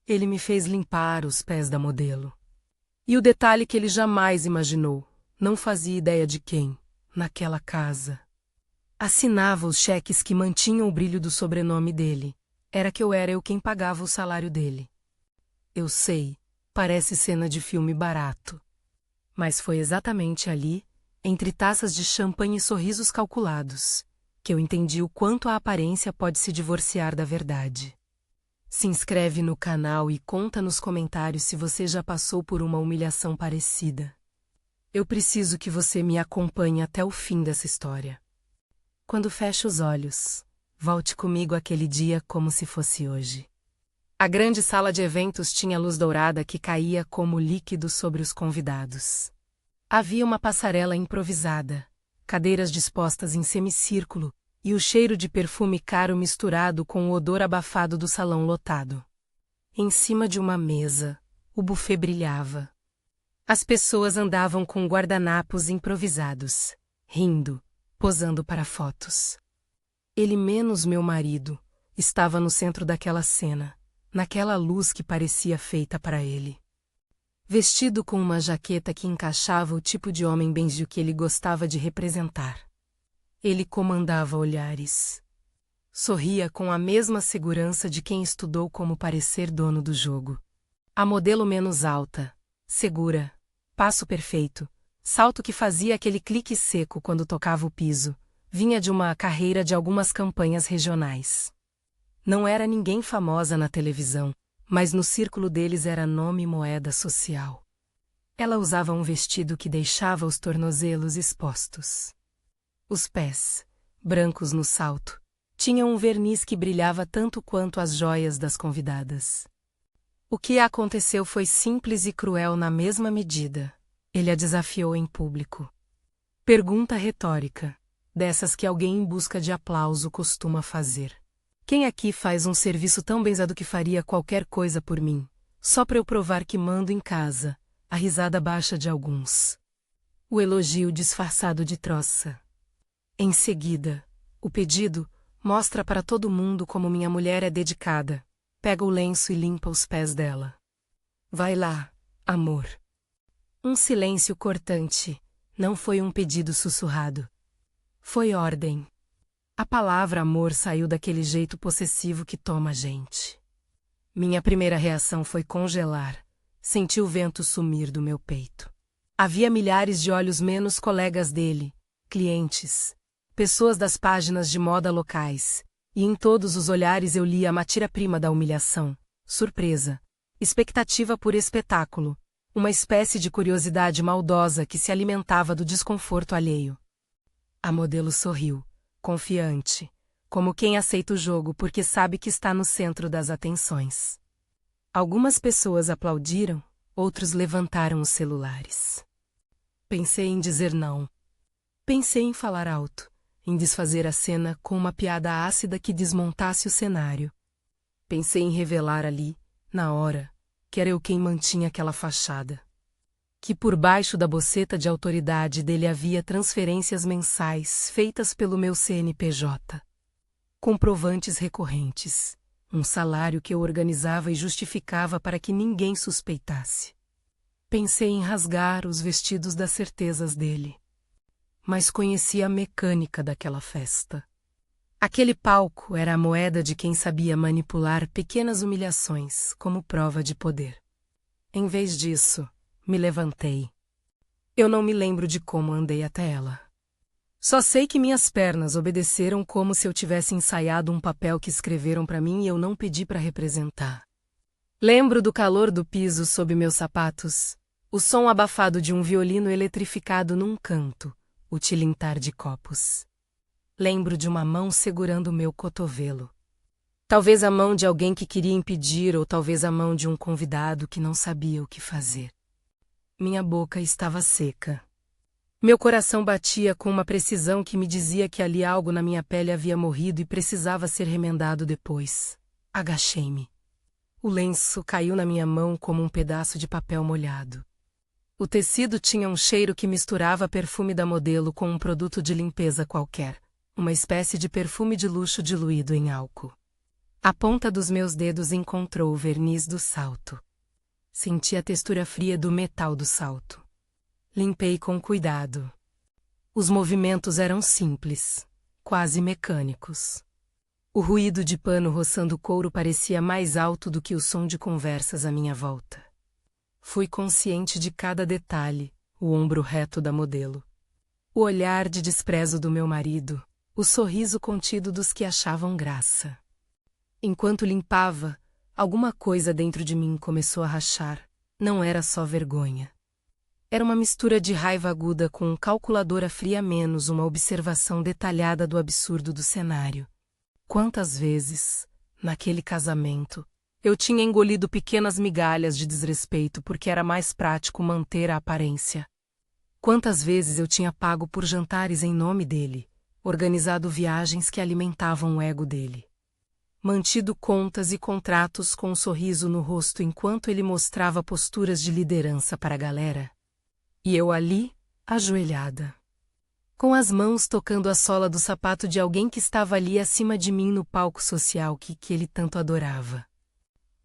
Ele me fez limpar os pés da modelo. E o detalhe que ele jamais imaginou, não fazia ideia de quem, naquela casa, assinava os cheques que mantinham o brilho do sobrenome dele. Era que eu era eu quem pagava o salário dele. Eu sei, parece cena de filme barato. Mas foi exatamente ali, entre taças de champanhe e sorrisos calculados, que eu entendi o quanto a aparência pode se divorciar da verdade. Se inscreve no canal e conta nos comentários se você já passou por uma humilhação parecida. Eu preciso que você me acompanhe até o fim dessa história. Quando fecho os olhos, volte comigo àquele dia como se fosse hoje. A grande sala de eventos tinha luz dourada que caía como líquido sobre os convidados. Havia uma passarela improvisada, cadeiras dispostas em semicírculo e o cheiro de perfume caro misturado com o odor abafado do salão lotado. Em cima de uma mesa, o buffet brilhava. As pessoas andavam com guardanapos improvisados, rindo, posando para fotos. Ele menos meu marido estava no centro daquela cena, naquela luz que parecia feita para ele. Vestido com uma jaqueta que encaixava o tipo de homem benjio que ele gostava de representar. Ele comandava olhares. Sorria com a mesma segurança de quem estudou como parecer dono do jogo. A modelo menos alta, segura, passo perfeito, salto que fazia aquele clique seco quando tocava o piso, vinha de uma carreira de algumas campanhas regionais. Não era ninguém famosa na televisão, mas no círculo deles era nome e moeda social. Ela usava um vestido que deixava os tornozelos expostos. Os pés, brancos no salto, tinham um verniz que brilhava tanto quanto as joias das convidadas. O que aconteceu foi simples e cruel na mesma medida. Ele a desafiou em público. Pergunta retórica, dessas que alguém em busca de aplauso costuma fazer. Quem aqui faz um serviço tão benzado que faria qualquer coisa por mim, só para eu provar que mando em casa? A risada baixa de alguns. O elogio disfarçado de troça. Em seguida, o pedido mostra para todo mundo como minha mulher é dedicada. Pega o lenço e limpa os pés dela. Vai lá, amor. Um silêncio cortante. Não foi um pedido sussurrado. Foi ordem. A palavra amor saiu daquele jeito possessivo que toma a gente. Minha primeira reação foi congelar. Senti o vento sumir do meu peito. Havia milhares de olhos menos colegas dele, clientes, pessoas das páginas de moda locais, e em todos os olhares eu lia a matéria-prima da humilhação, surpresa, expectativa por espetáculo, uma espécie de curiosidade maldosa que se alimentava do desconforto alheio. A modelo sorriu, confiante, como quem aceita o jogo porque sabe que está no centro das atenções. Algumas pessoas aplaudiram, outros levantaram os celulares. Pensei em dizer não. Pensei em falar alto, em desfazer a cena com uma piada ácida que desmontasse o cenário. Pensei em revelar ali, na hora, que era eu quem mantinha aquela fachada. Que por baixo da boceta de autoridade dele havia transferências mensais feitas pelo meu CNPJ. Comprovantes recorrentes, um salário que eu organizava e justificava para que ninguém suspeitasse. Pensei em rasgar os vestidos das certezas dele. Mas conhecia a mecânica daquela festa. Aquele palco era a moeda de quem sabia manipular pequenas humilhações como prova de poder. Em vez disso, me levantei. Eu não me lembro de como andei até ela. Só sei que minhas pernas obedeceram como se eu tivesse ensaiado um papel que escreveram para mim e eu não pedi para representar. Lembro do calor do piso sob meus sapatos, o som abafado de um violino eletrificado num canto, o tilintar de copos. Lembro de uma mão segurando o meu cotovelo. Talvez a mão de alguém que queria impedir ou talvez a mão de um convidado que não sabia o que fazer. Minha boca estava seca. Meu coração batia com uma precisão que me dizia que ali algo na minha pele havia morrido e precisava ser remendado depois. Agachei-me. O lenço caiu na minha mão como um pedaço de papel molhado. O tecido tinha um cheiro que misturava perfume da modelo com um produto de limpeza qualquer, uma espécie de perfume de luxo diluído em álcool. A ponta dos meus dedos encontrou o verniz do salto. Senti a textura fria do metal do salto. Limpei com cuidado. Os movimentos eram simples, quase mecânicos. O ruído de pano roçando o couro parecia mais alto do que o som de conversas à minha volta. Fui consciente de cada detalhe, o ombro reto da modelo, o olhar de desprezo do meu marido, o sorriso contido dos que achavam graça. Enquanto limpava, alguma coisa dentro de mim começou a rachar. Não era só vergonha. Era uma mistura de raiva aguda com calculadora fria menos uma observação detalhada do absurdo do cenário. Quantas vezes, naquele casamento, eu tinha engolido pequenas migalhas de desrespeito porque era mais prático manter a aparência. Quantas vezes eu tinha pago por jantares em nome dele, organizado viagens que alimentavam o ego dele. Mantido contas e contratos com um sorriso no rosto enquanto ele mostrava posturas de liderança para a galera. E eu ali, ajoelhada, com as mãos tocando a sola do sapato de alguém que estava ali acima de mim no palco social que ele tanto adorava.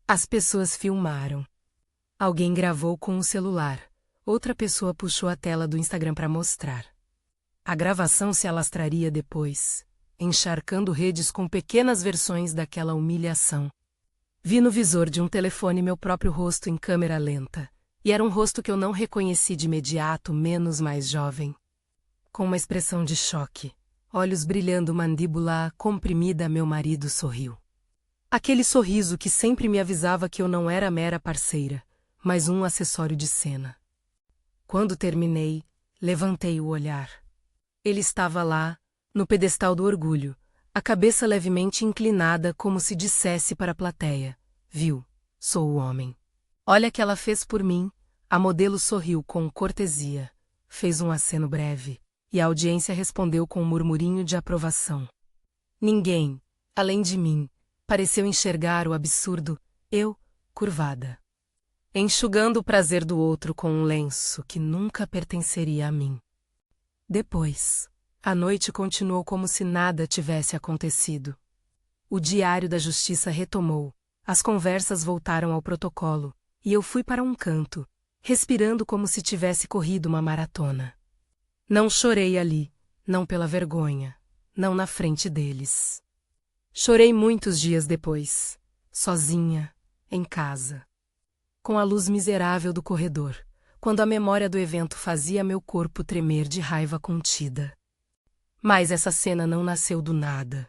As pessoas filmaram. Alguém gravou com o celular, outra pessoa puxou a tela do Instagram para mostrar. A gravação se alastraria depois, encharcando redes com pequenas versões daquela humilhação. Vi no visor de um telefone meu próprio rosto em câmera lenta, e era um rosto que eu não reconheci de imediato, menos mais jovem. Com uma expressão de choque, olhos brilhando, mandíbula comprimida, meu marido sorriu. Aquele sorriso que sempre me avisava que eu não era mera parceira, mas um acessório de cena. Quando terminei, levantei o olhar. Ele estava lá, no pedestal do orgulho, a cabeça levemente inclinada como se dissesse para a plateia: viu, sou o homem. Olha que ela fez por mim. A modelo sorriu com cortesia, fez um aceno breve, e a audiência respondeu com um murmurinho de aprovação. Ninguém, além de mim, pareceu enxergar o absurdo, eu, curvada, enxugando o prazer do outro com um lenço que nunca pertenceria a mim. Depois, a noite continuou como se nada tivesse acontecido. O Diário da Justiça retomou, as conversas voltaram ao protocolo, e eu fui para um canto, respirando como se tivesse corrido uma maratona. Não chorei ali, não pela vergonha, não na frente deles. Chorei muitos dias depois, sozinha, em casa, com a luz miserável do corredor, quando a memória do evento fazia meu corpo tremer de raiva contida. Mas essa cena não nasceu do nada.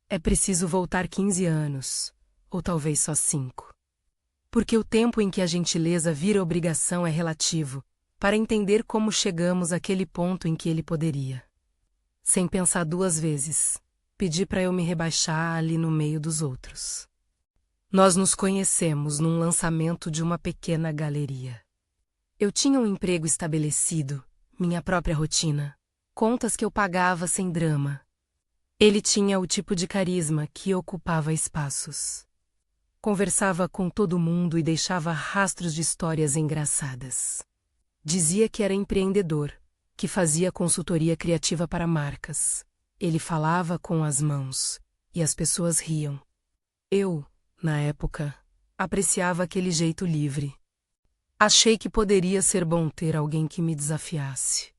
É preciso voltar 15 anos, ou talvez só 5. Porque o tempo em que a gentileza vira obrigação é relativo, para entender como chegamos àquele ponto em que ele poderia. Sem pensar 2 vezes, pedi para eu me rebaixar ali no meio dos outros. Nós nos conhecemos num lançamento de uma pequena galeria. Eu tinha um emprego estabelecido, minha própria rotina, contas que eu pagava sem drama. Ele tinha o tipo de carisma que ocupava espaços. Conversava com todo mundo e deixava rastros de histórias engraçadas. Dizia que era empreendedor, que fazia consultoria criativa para marcas. Ele falava com as mãos, e as pessoas riam. Eu, na época, apreciava aquele jeito livre. Achei que poderia ser bom ter alguém que me desafiasse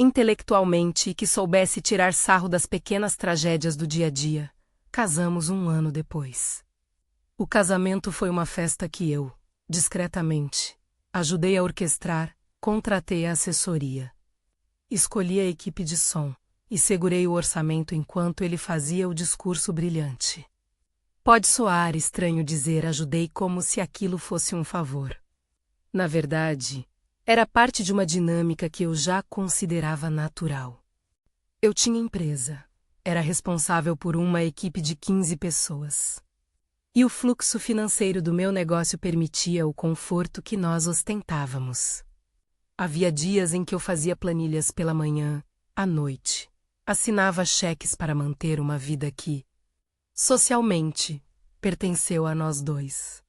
intelectualmente e que soubesse tirar sarro das pequenas tragédias do dia a dia. Casamos 1 ano depois. O casamento foi uma festa que eu, discretamente, ajudei a orquestrar, contratei a assessoria. Escolhi a equipe de som e segurei o orçamento enquanto ele fazia o discurso brilhante. Pode soar estranho dizer ajudei como se aquilo fosse um favor. Na verdade, era parte de uma dinâmica que eu já considerava natural. Eu tinha empresa, era responsável por uma equipe de 15 pessoas. E o fluxo financeiro do meu negócio permitia o conforto que nós ostentávamos. Havia dias em que eu fazia planilhas pela manhã, à noite. Assinava cheques para manter uma vida que, socialmente, pertenceu a nós dois.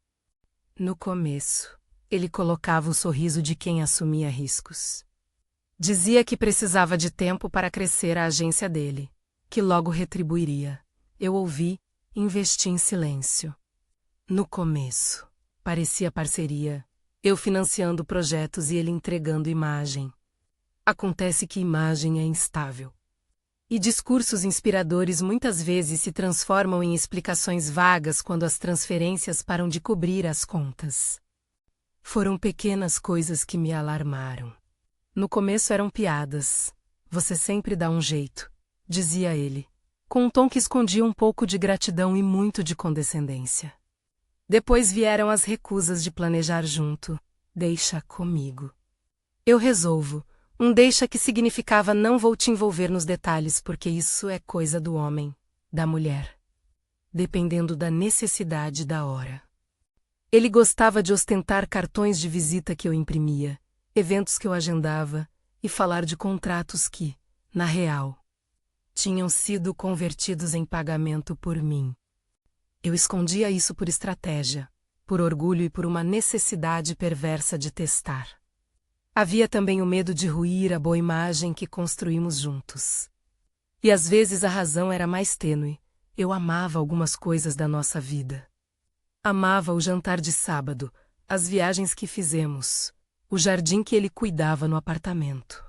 No começo, ele colocava o sorriso de quem assumia riscos. Dizia que precisava de tempo para crescer a agência dele, que logo retribuiria. Eu ouvi, investi em silêncio. No começo, parecia parceria, eu financiando projetos e ele entregando imagem. Acontece que imagem é instável. E discursos inspiradores muitas vezes se transformam em explicações vagas quando as transferências param de cobrir as contas. Foram pequenas coisas que me alarmaram. No começo eram piadas. Você sempre dá um jeito, dizia ele, com um tom que escondia um pouco de gratidão e muito de condescendência. Depois vieram as recusas de planejar junto. Deixa comigo. Eu resolvo. Um deixa que significava não vou te envolver nos detalhes porque isso é coisa do homem, da mulher. Dependendo da necessidade da hora. Ele gostava de ostentar cartões de visita que eu imprimia, eventos que eu agendava e falar de contratos que, na real, tinham sido convertidos em pagamento por mim. Eu escondia isso por estratégia, por orgulho e por uma necessidade perversa de testar. Havia também o medo de ruir a boa imagem que construímos juntos. E às vezes a razão era mais tênue. Eu amava algumas coisas da nossa vida. Amava o jantar de sábado, as viagens que fizemos, o jardim que ele cuidava no apartamento.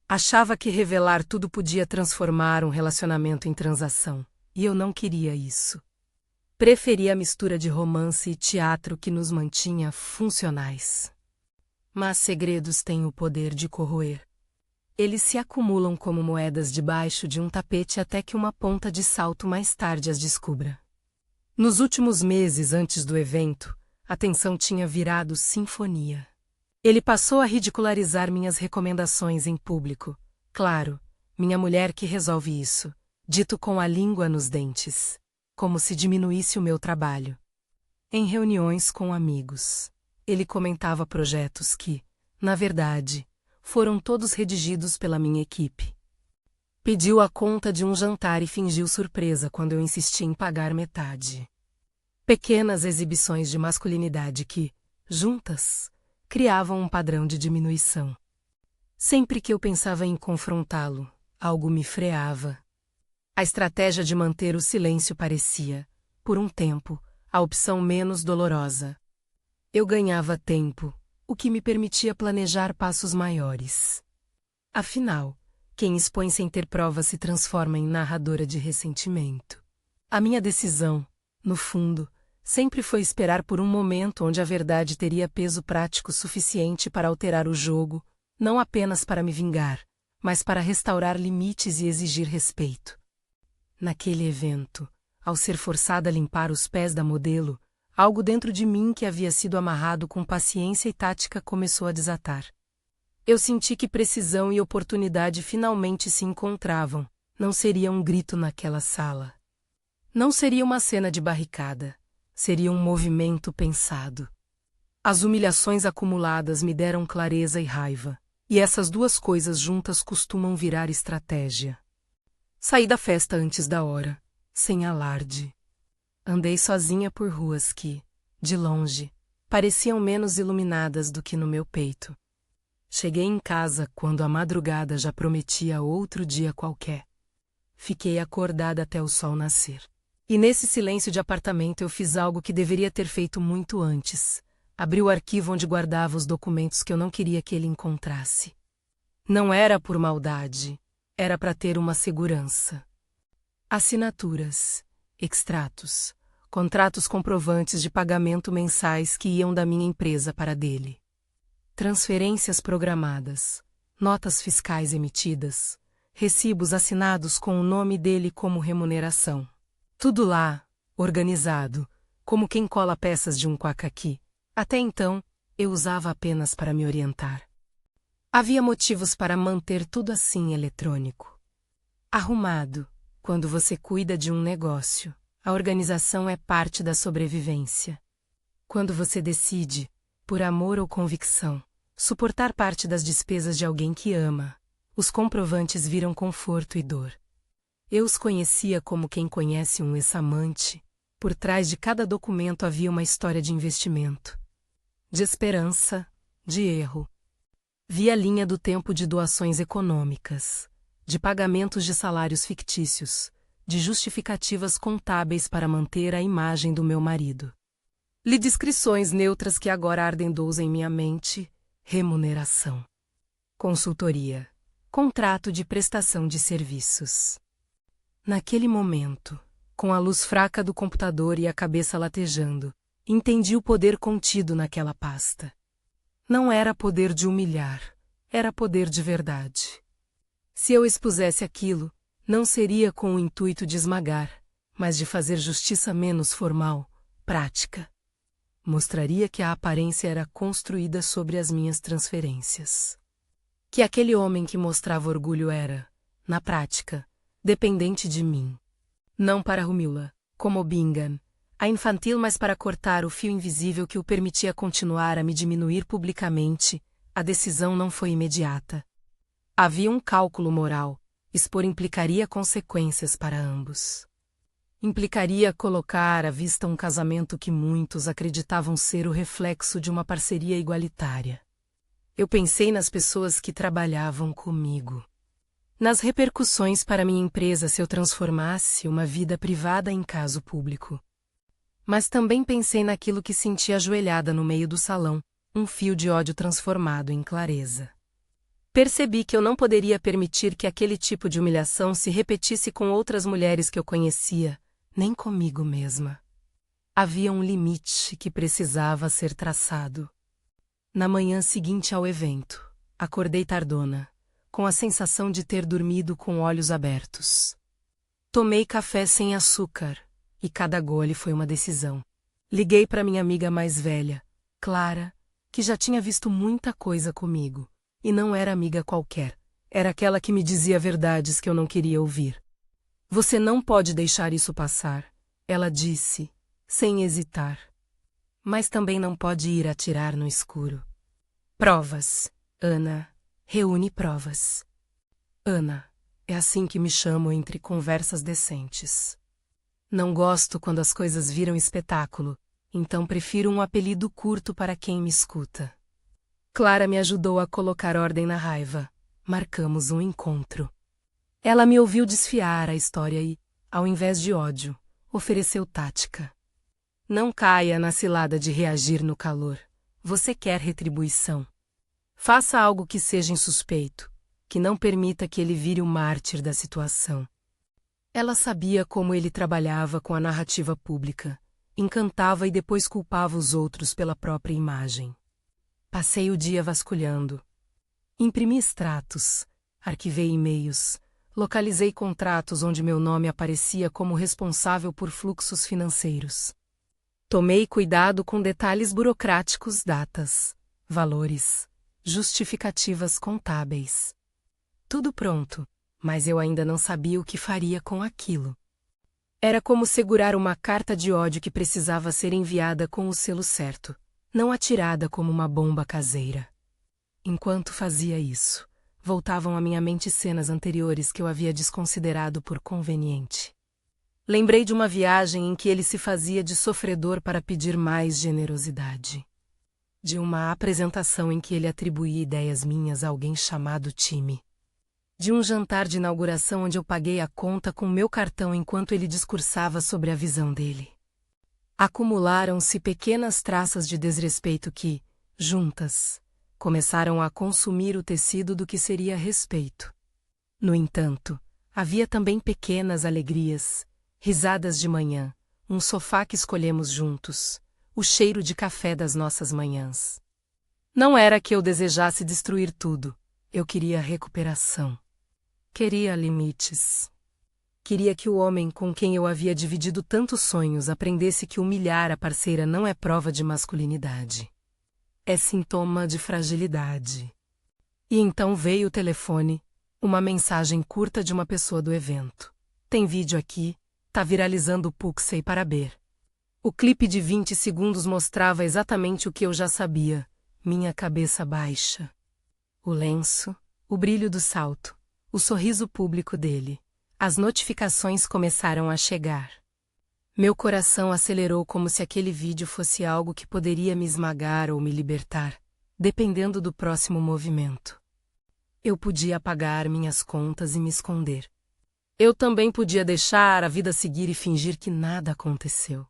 Achava que revelar tudo podia transformar um relacionamento em transação, e eu não queria isso. Preferia a mistura de romance e teatro que nos mantinha funcionais. Mas segredos têm o poder de corroer. Eles se acumulam como moedas debaixo de um tapete até que uma ponta de salto mais tarde as descubra. Nos últimos meses antes do evento, a tensão tinha virado sinfonia. Ele passou a ridicularizar minhas recomendações em público. Claro, minha mulher que resolve isso, dito com a língua nos dentes, como se diminuísse o meu trabalho. Em reuniões com amigos, ele comentava projetos que, na verdade, foram todos redigidos pela minha equipe. Pediu a conta de um jantar e fingiu surpresa quando eu insisti em pagar metade. Pequenas exibições de masculinidade que, juntas, criavam um padrão de diminuição. Sempre que eu pensava em confrontá-lo, algo me freava. A estratégia de manter o silêncio parecia, por um tempo, a opção menos dolorosa. Eu ganhava tempo, o que me permitia planejar passos maiores. Afinal, quem expõe sem ter prova se transforma em narradora de ressentimento. A minha decisão, no fundo, sempre foi esperar por um momento onde a verdade teria peso prático suficiente para alterar o jogo, não apenas para me vingar, mas para restaurar limites e exigir respeito. Naquele evento, ao ser forçada a limpar os pés da modelo, algo dentro de mim que havia sido amarrado com paciência e tática começou a desatar. Eu senti que precisão e oportunidade finalmente se encontravam. Não seria um grito naquela sala. Não seria uma cena de barricada. Seria um movimento pensado. As humilhações acumuladas me deram clareza e raiva, e essas duas coisas juntas costumam virar estratégia. Saí da festa antes da hora, sem alarde. Andei sozinha por ruas que, de longe, pareciam menos iluminadas do que no meu peito. Cheguei em casa quando a madrugada já prometia outro dia qualquer. Fiquei acordada até o sol nascer. E nesse silêncio de apartamento eu fiz algo que deveria ter feito muito antes. Abri o arquivo onde guardava os documentos que eu não queria que ele encontrasse. Não era por maldade, era para ter uma segurança. Assinaturas, extratos, contratos comprovantes de pagamento mensais que iam da minha empresa para a dele. Transferências programadas, notas fiscais emitidas, recibos assinados com o nome dele como remuneração. Tudo lá, organizado, como quem cola peças de um quaquaqui. Até então, eu usava apenas para me orientar. Havia motivos para manter tudo assim eletrônico. Arrumado, quando você cuida de um negócio, a organização é parte da sobrevivência. Quando você decide, por amor ou convicção, suportar parte das despesas de alguém que ama, os comprovantes viram conforto e dor. Eu os conhecia como quem conhece um ex-amante. Por trás de cada documento havia uma história de investimento, de esperança, de erro. Vi a linha do tempo de doações econômicas, de pagamentos de salários fictícios, de justificativas contábeis para manter a imagem do meu marido. Li descrições neutras que agora ardem em minha mente: remuneração, consultoria, contrato de prestação de serviços. Naquele momento, com a luz fraca do computador e a cabeça latejando, entendi o poder contido naquela pasta. Não era poder de humilhar, era poder de verdade. Se eu expusesse aquilo, não seria com o intuito de esmagar, mas de fazer justiça menos formal, prática. Mostraria que a aparência era construída sobre as minhas transferências. Que aquele homem que mostrava orgulho era, na prática, dependente de mim. Não para humilhá-la, como Bingham, a infantil, mas para cortar o fio invisível que o permitia continuar a me diminuir publicamente. A decisão não foi imediata. Havia um cálculo moral. Expor implicaria consequências para ambos. Implicaria colocar à vista um casamento que muitos acreditavam ser o reflexo de uma parceria igualitária. Eu pensei nas pessoas que trabalhavam comigo. Nas repercussões para minha empresa se eu transformasse uma vida privada em caso público. Mas também pensei naquilo que senti ajoelhada no meio do salão, um fio de ódio transformado em clareza. Percebi que eu não poderia permitir que aquele tipo de humilhação se repetisse com outras mulheres que eu conhecia, nem comigo mesma. Havia um limite que precisava ser traçado. Na manhã seguinte ao evento, acordei tardona, com a sensação de ter dormido com olhos abertos. Tomei café sem açúcar, e cada gole foi uma decisão. Liguei para minha amiga mais velha, Clara, que já tinha visto muita coisa comigo. E não era amiga qualquer, era aquela que me dizia verdades que eu não queria ouvir. Você não pode deixar isso passar, ela disse, sem hesitar. Mas também não pode ir atirar no escuro. Provas, Ana, reúne provas. Ana, é assim que me chamo entre conversas decentes. Não gosto quando as coisas viram espetáculo, então prefiro um apelido curto para quem me escuta. Clara me ajudou a colocar ordem na raiva. Marcamos um encontro. Ela me ouviu desfiar a história e, ao invés de ódio, ofereceu tática. Não caia na cilada de reagir no calor. Você quer retribuição. Faça algo que seja insuspeito, que não permita que ele vire o mártir da situação. Ela sabia como ele trabalhava com a narrativa pública, encantava e depois culpava os outros pela própria imagem. Passei o dia vasculhando. Imprimi extratos, arquivei e-mails, localizei contratos onde meu nome aparecia como responsável por fluxos financeiros. Tomei cuidado com detalhes burocráticos, datas, valores, justificativas contábeis. Tudo pronto, mas eu ainda não sabia o que faria com aquilo. Era como segurar uma carta de ódio que precisava ser enviada com o selo certo, não atirada como uma bomba caseira. Enquanto fazia isso, voltavam à minha mente cenas anteriores que eu havia desconsiderado por conveniente. Lembrei de uma viagem em que ele se fazia de sofredor para pedir mais generosidade. De uma apresentação em que ele atribuía ideias minhas a alguém chamado Time. De um jantar de inauguração onde eu paguei a conta com meu cartão enquanto ele discursava sobre a visão dele. Acumularam-se pequenas traças de desrespeito que, juntas, começaram a consumir o tecido do que seria respeito. No entanto, havia também pequenas alegrias, risadas de manhã, um sofá que escolhemos juntos, o cheiro de café das nossas manhãs. Não era que eu desejasse destruir tudo, eu queria recuperação. Queria limites. Queria que o homem com quem eu havia dividido tantos sonhos aprendesse que humilhar a parceira não é prova de masculinidade. É sintoma de fragilidade. E então veio o telefone, uma mensagem curta de uma pessoa do evento. Tem vídeo aqui, tá viralizando o Puxei para ver. O clipe de 20 segundos mostrava exatamente o que eu já sabia, minha cabeça baixa. O lenço, o brilho do salto, o sorriso público dele. As notificações começaram a chegar. Meu coração acelerou como se aquele vídeo fosse algo que poderia me esmagar ou me libertar, dependendo do próximo movimento. Eu podia apagar minhas contas e me esconder. Eu também podia deixar a vida seguir e fingir que nada aconteceu.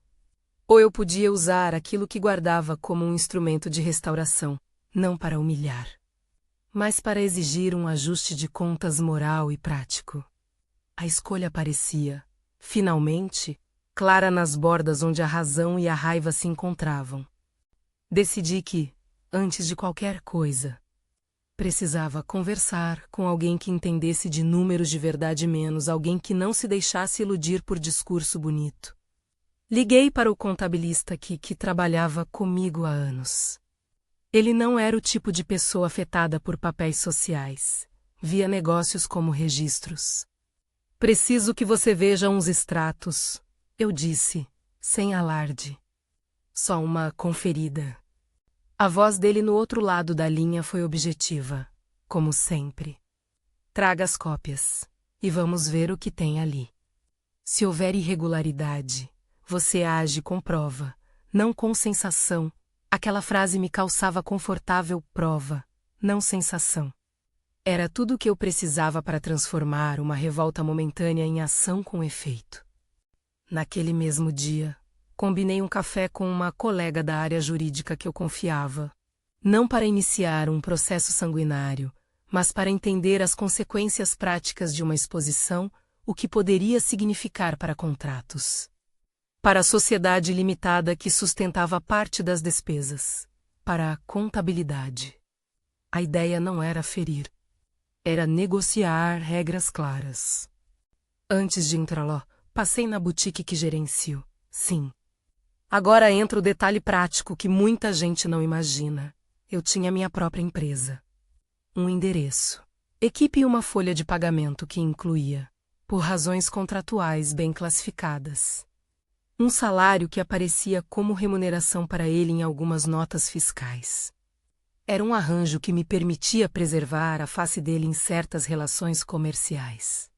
Ou eu podia usar aquilo que guardava como um instrumento de restauração, não para humilhar, mas para exigir um ajuste de contas moral e prático. A escolha parecia, finalmente, clara nas bordas onde a razão e a raiva se encontravam. Decidi que, antes de qualquer coisa, precisava conversar com alguém que entendesse de números de verdade menos, alguém que não se deixasse iludir por discurso bonito. Liguei para o contabilista que trabalhava comigo há anos. Ele não era o tipo de pessoa afetada por papéis sociais. Via negócios como registros. Preciso que você veja uns extratos, eu disse, sem alarde. Só uma conferida. A voz dele no outro lado da linha foi objetiva, como sempre. Traga as cópias, e vamos ver o que tem ali. Se houver irregularidade, você age com prova, não com sensação. Aquela frase me causava confortável prova, não sensação. Era tudo o que eu precisava para transformar uma revolta momentânea em ação com efeito. Naquele mesmo dia, combinei um café com uma colega da área jurídica que eu confiava. Não para iniciar um processo sanguinário, mas para entender as consequências práticas de uma exposição, o que poderia significar para contratos. Para a sociedade limitada que sustentava parte das despesas. Para a contabilidade. A ideia não era ferir. Era negociar regras claras. Antes de entrar lá, passei na boutique que gerencio. Sim. Agora entra o detalhe prático que muita gente não imagina. Eu tinha minha própria empresa. Um endereço. Equipe e uma folha de pagamento que incluía, por razões contratuais bem classificadas, um salário que aparecia como remuneração para ele em algumas notas fiscais. Era um arranjo que me permitia preservar a face dele em certas relações comerciais.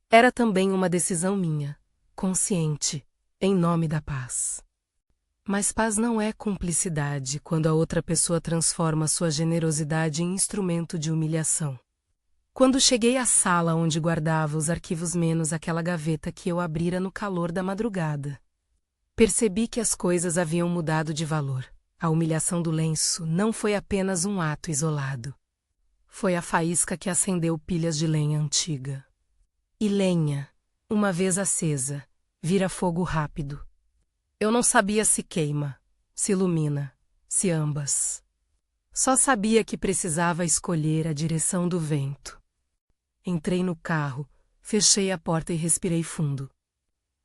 Era também uma decisão minha, consciente, em nome da paz. Mas paz não é cumplicidade quando a outra pessoa transforma sua generosidade em instrumento de humilhação. Quando cheguei à sala onde guardava os arquivos menos aquela gaveta que eu abrira no calor da madrugada, percebi que as coisas haviam mudado de valor. A humilhação do lenço não foi apenas um ato isolado. Foi a faísca que acendeu pilhas de lenha antiga. E lenha, uma vez acesa, vira fogo rápido. Eu não sabia se queima, se ilumina, se ambas. Só sabia que precisava escolher a direção do vento. Entrei no carro, fechei a porta e respirei fundo.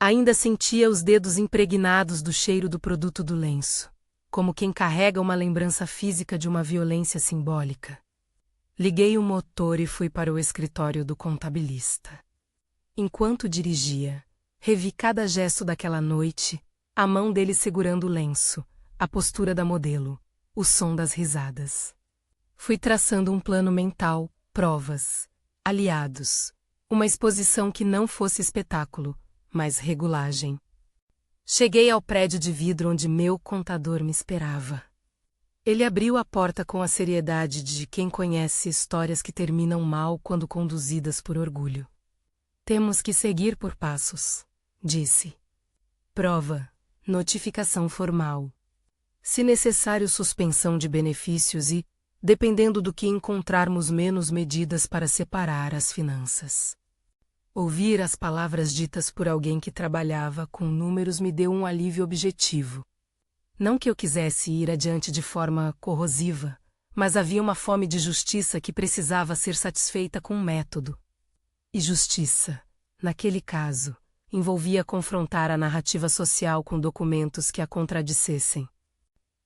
Ainda sentia os dedos impregnados do cheiro do produto do lenço, como quem carrega uma lembrança física de uma violência simbólica. Liguei o motor e fui para o escritório do contabilista. Enquanto dirigia, revi cada gesto daquela noite, a mão dele segurando o lenço, a postura da modelo, o som das risadas. Fui traçando um plano mental, provas, aliados, uma exposição que não fosse espetáculo, mas regulagem. Cheguei ao prédio de vidro onde meu contador me esperava. Ele abriu a porta com a seriedade de quem conhece histórias que terminam mal quando conduzidas por orgulho. Temos que seguir por passos, disse. Prova. Notificação formal. Se necessário, suspensão de benefícios e, dependendo do que encontrarmos, menos medidas para separar as finanças. Ouvir as palavras ditas por alguém que trabalhava com números me deu um alívio objetivo. Não que eu quisesse ir adiante de forma corrosiva, mas havia uma fome de justiça que precisava ser satisfeita com método. E justiça, naquele caso, envolvia confrontar a narrativa social com documentos que a contradissessem.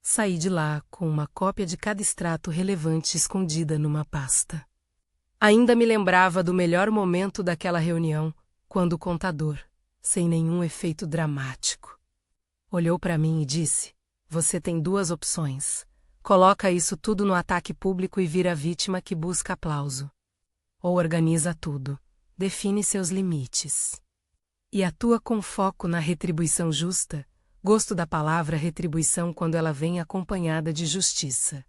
Saí de lá com uma cópia de cada extrato relevante escondida numa pasta. Ainda me lembrava do melhor momento daquela reunião, quando o contador, sem nenhum efeito dramático, olhou para mim e disse: "Você tem duas opções. Coloca isso tudo no ataque público e vira a vítima que busca aplauso. Ou organiza tudo, define seus limites. E atua com foco na retribuição justa." Gosto da palavra retribuição quando ela vem acompanhada de justiça.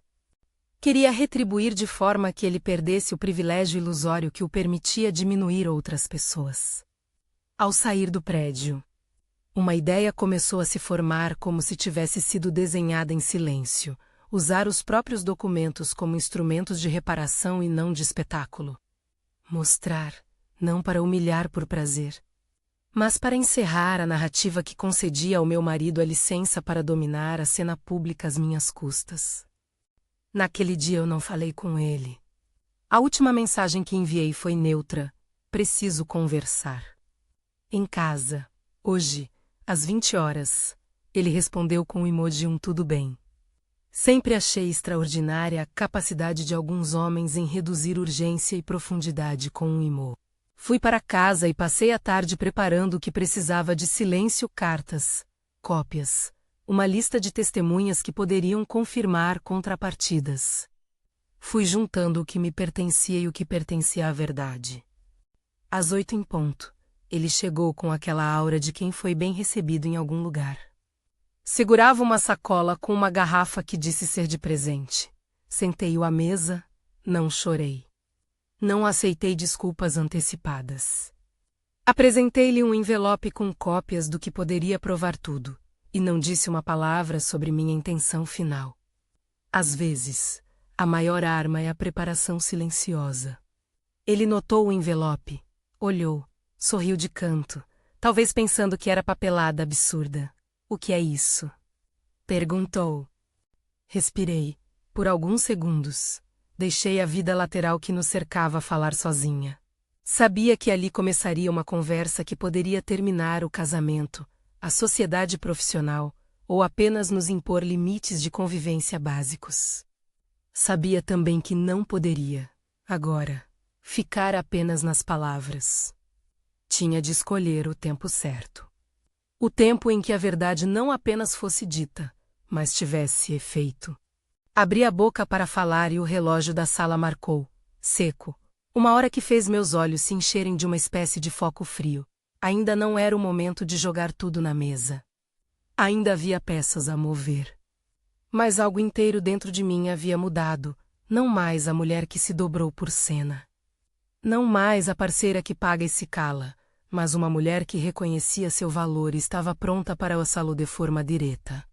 Queria retribuir de forma que ele perdesse o privilégio ilusório que o permitia diminuir outras pessoas. Ao sair do prédio, uma ideia começou a se formar como se tivesse sido desenhada em silêncio. Usar os próprios documentos como instrumentos de reparação e não de espetáculo. Mostrar, não para humilhar por prazer, mas para encerrar a narrativa que concedia ao meu marido a licença para dominar a cena pública às minhas custas. Naquele dia eu não falei com ele. A última mensagem que enviei foi neutra: preciso conversar. Em casa, hoje, às 20 horas, ele respondeu com um emoji tudo bem. Sempre achei extraordinária a capacidade de alguns homens em reduzir urgência e profundidade com um emo. Fui para casa e passei a tarde preparando o que precisava de silêncio, cartas, cópias, uma lista de testemunhas que poderiam confirmar contrapartidas. Fui juntando o que me pertencia e o que pertencia à verdade. Às 8 em ponto, ele chegou com aquela aura de quem foi bem recebido em algum lugar. Segurava uma sacola com uma garrafa que disse ser de presente. Sentei-o à mesa, não chorei. Não aceitei desculpas antecipadas. Apresentei-lhe um envelope com cópias do que poderia provar tudo, e não disse uma palavra sobre minha intenção final. Às vezes, a maior arma é a preparação silenciosa. Ele notou o envelope, olhou, sorriu de canto, talvez pensando que era papelada absurda. O que é isso? Perguntou. Respirei, por alguns segundos. Deixei a vida lateral que nos cercava falar sozinha. Sabia que ali começaria uma conversa que poderia terminar o casamento, a sociedade profissional, ou apenas nos impor limites de convivência básicos. Sabia também que não poderia, agora, ficar apenas nas palavras. Tinha de escolher o tempo certo. O tempo em que a verdade não apenas fosse dita, mas tivesse efeito. Abri a boca para falar e o relógio da sala marcou, seco, uma hora que fez meus olhos se encherem de uma espécie de foco frio. Ainda não era o momento de jogar tudo na mesa. Ainda havia peças a mover. Mas algo inteiro dentro de mim havia mudado, não mais a mulher que se dobrou por cena. Não mais a parceira que paga e se cala, mas uma mulher que reconhecia seu valor e estava pronta para ouçá-lo de forma direta.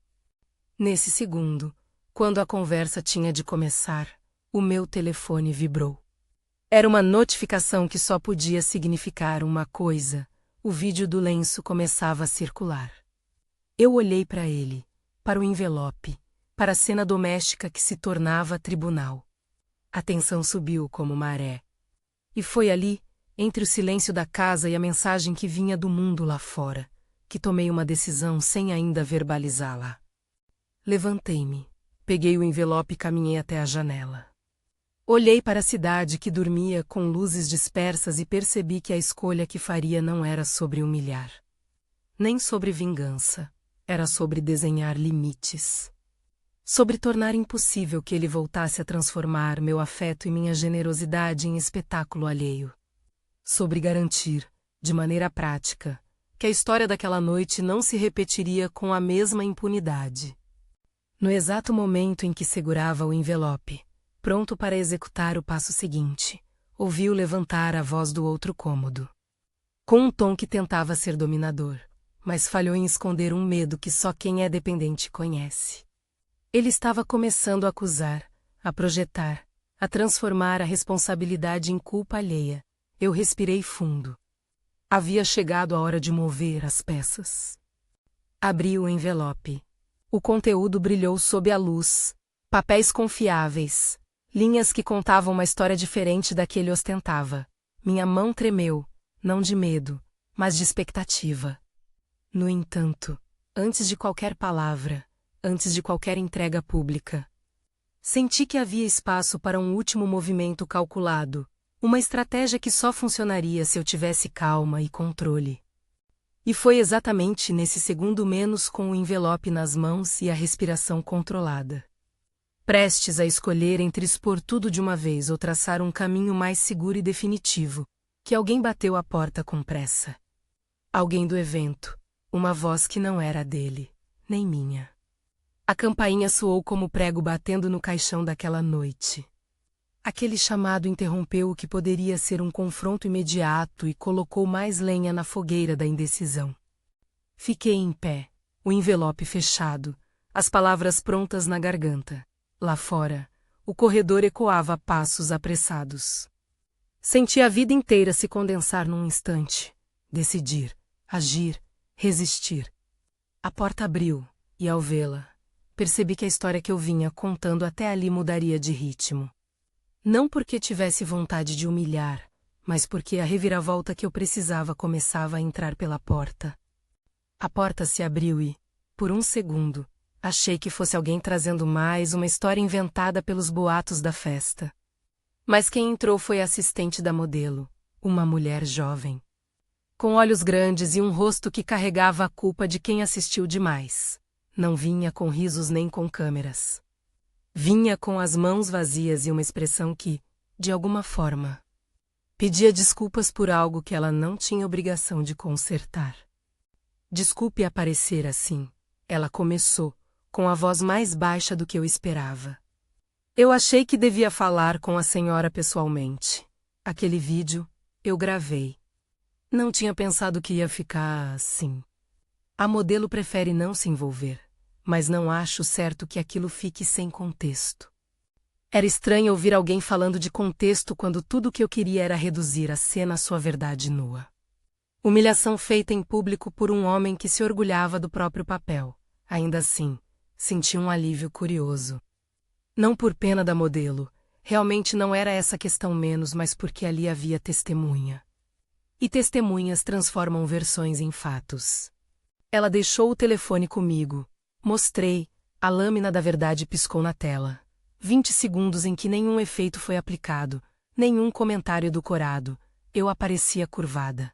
Nesse segundo, quando a conversa tinha de começar, o meu telefone vibrou. Era uma notificação que só podia significar uma coisa: o vídeo do lenço começava a circular. Eu olhei para ele, para o envelope, para a cena doméstica que se tornava tribunal. A tensão subiu como maré. E foi ali, entre o silêncio da casa e a mensagem que vinha do mundo lá fora, que tomei uma decisão sem ainda verbalizá-la. Levantei-me, peguei o envelope e caminhei até a janela. Olhei para a cidade que dormia com luzes dispersas e percebi que a escolha que faria não era sobre humilhar. Nem sobre vingança, era sobre desenhar limites. Sobre tornar impossível que ele voltasse a transformar meu afeto e minha generosidade em espetáculo alheio. Sobre garantir, de maneira prática, que a história daquela noite não se repetiria com a mesma impunidade. No exato momento em que segurava o envelope, pronto para executar o passo seguinte, ouvi-o levantar a voz do outro cômodo. Com um tom que tentava ser dominador, mas falhou em esconder um medo que só quem é dependente conhece. Ele estava começando a acusar, a projetar, a transformar a responsabilidade em culpa alheia. Eu respirei fundo. Havia chegado a hora de mover as peças. Abri o envelope. O conteúdo brilhou sob a luz. Papéis confiáveis. Linhas que contavam uma história diferente da que ele ostentava. Minha mão tremeu, não de medo, mas de expectativa. No entanto, antes de qualquer palavra, antes de qualquer entrega pública, senti que havia espaço para um último movimento calculado, uma estratégia que só funcionaria se eu tivesse calma e controle. E foi exatamente nesse segundo menos, com o envelope nas mãos e a respiração controlada. Prestes a escolher entre expor tudo de uma vez ou traçar um caminho mais seguro e definitivo, que alguém bateu à porta com pressa. Alguém do evento, uma voz que não era dele, nem minha. A campainha soou como prego batendo no caixão daquela noite. Aquele chamado interrompeu o que poderia ser um confronto imediato e colocou mais lenha na fogueira da indecisão. Fiquei em pé, o envelope fechado, as palavras prontas na garganta. Lá fora, o corredor ecoava a passos apressados. Senti a vida inteira se condensar num instante. Decidir, agir, resistir. A porta abriu, e ao vê-la, percebi que a história que eu vinha contando até ali mudaria de ritmo. Não porque tivesse vontade de humilhar, mas porque a reviravolta que eu precisava começava a entrar pela porta. A porta se abriu e, por um segundo, achei que fosse alguém trazendo mais uma história inventada pelos boatos da festa. Mas quem entrou foi a assistente da modelo, uma mulher jovem. Com olhos grandes e um rosto que carregava a culpa de quem assistiu demais. Não vinha com risos nem com câmeras. Vinha com as mãos vazias e uma expressão que, de alguma forma, pedia desculpas por algo que ela não tinha obrigação de consertar. Desculpe aparecer assim, ela começou, com a voz mais baixa do que eu esperava. Eu achei que devia falar com a senhora pessoalmente. Aquele vídeo, eu gravei. Não tinha pensado que ia ficar assim. A modelo prefere não se envolver, mas não acho certo que aquilo fique sem contexto. Era estranho ouvir alguém falando de contexto quando tudo o que eu queria era reduzir a cena à sua verdade nua. Humilhação feita em público por um homem que se orgulhava do próprio papel. Ainda assim, senti um alívio curioso. Não por pena da modelo, realmente não era essa questão menos, mas porque ali havia testemunha. E testemunhas transformam versões em fatos. Ela deixou o telefone comigo. Mostrei, a lâmina da verdade piscou na tela. 20 segundos em que nenhum efeito foi aplicado, nenhum comentário edulcorado. Eu aparecia curvada.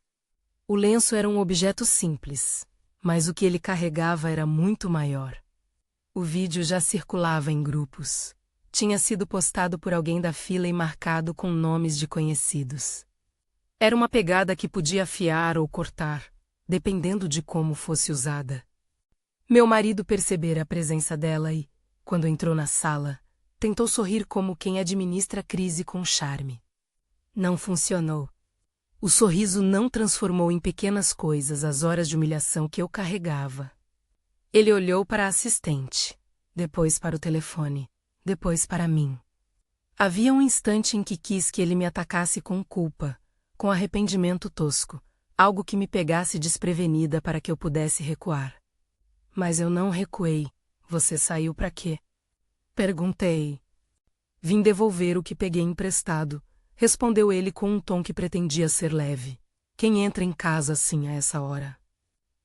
O lenço era um objeto simples, mas o que ele carregava era muito maior. O vídeo já circulava em grupos. Tinha sido postado por alguém da fila e marcado com nomes de conhecidos. Era uma pegada que podia afiar ou cortar, dependendo de como fosse usada. Meu marido percebera a presença dela e, quando entrou na sala, tentou sorrir como quem administra a crise com charme. Não funcionou. O sorriso não transformou em pequenas coisas as horas de humilhação que eu carregava. Ele olhou para a assistente, depois para o telefone, depois para mim. Havia um instante em que quis que ele me atacasse com culpa, com arrependimento tosco, algo que me pegasse desprevenida para que eu pudesse recuar. Mas eu não recuei. Você saiu para quê? Perguntei. Vim devolver o que peguei emprestado, respondeu ele com um tom que pretendia ser leve. Quem entra em casa assim a essa hora?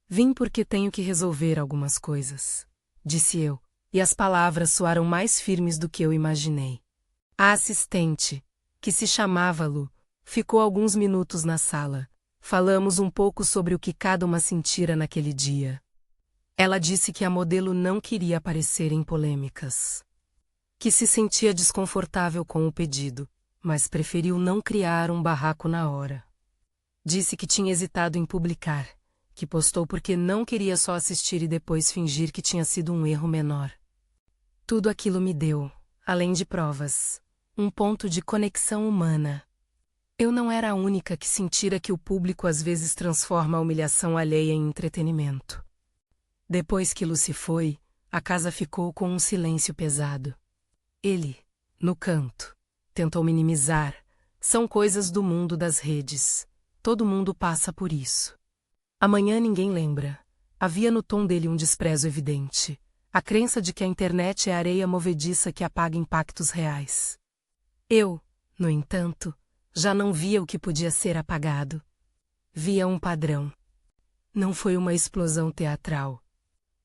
Vim porque tenho que resolver algumas coisas, disse eu, e as palavras soaram mais firmes do que eu imaginei. A assistente, que se chamava Lu, ficou alguns minutos na sala. Falamos um pouco sobre o que cada uma sentira naquele dia. Ela disse que a modelo não queria aparecer em polêmicas, que se sentia desconfortável com o pedido, mas preferiu não criar um barraco na hora. Disse que tinha hesitado em publicar, que postou porque não queria só assistir e depois fingir que tinha sido um erro menor. Tudo aquilo me deu, além de provas, um ponto de conexão humana. Eu não era a única que sentira que o público às vezes transforma a humilhação alheia em entretenimento. Depois que Lu se foi, a casa ficou com um silêncio pesado. Ele, no canto, tentou minimizar. São coisas do mundo das redes. Todo mundo passa por isso. Amanhã ninguém lembra. Havia no tom dele um desprezo evidente. A crença de que a internet é areia movediça que apaga impactos reais. Eu, no entanto, já não via o que podia ser apagado. Via um padrão. Não foi uma explosão teatral.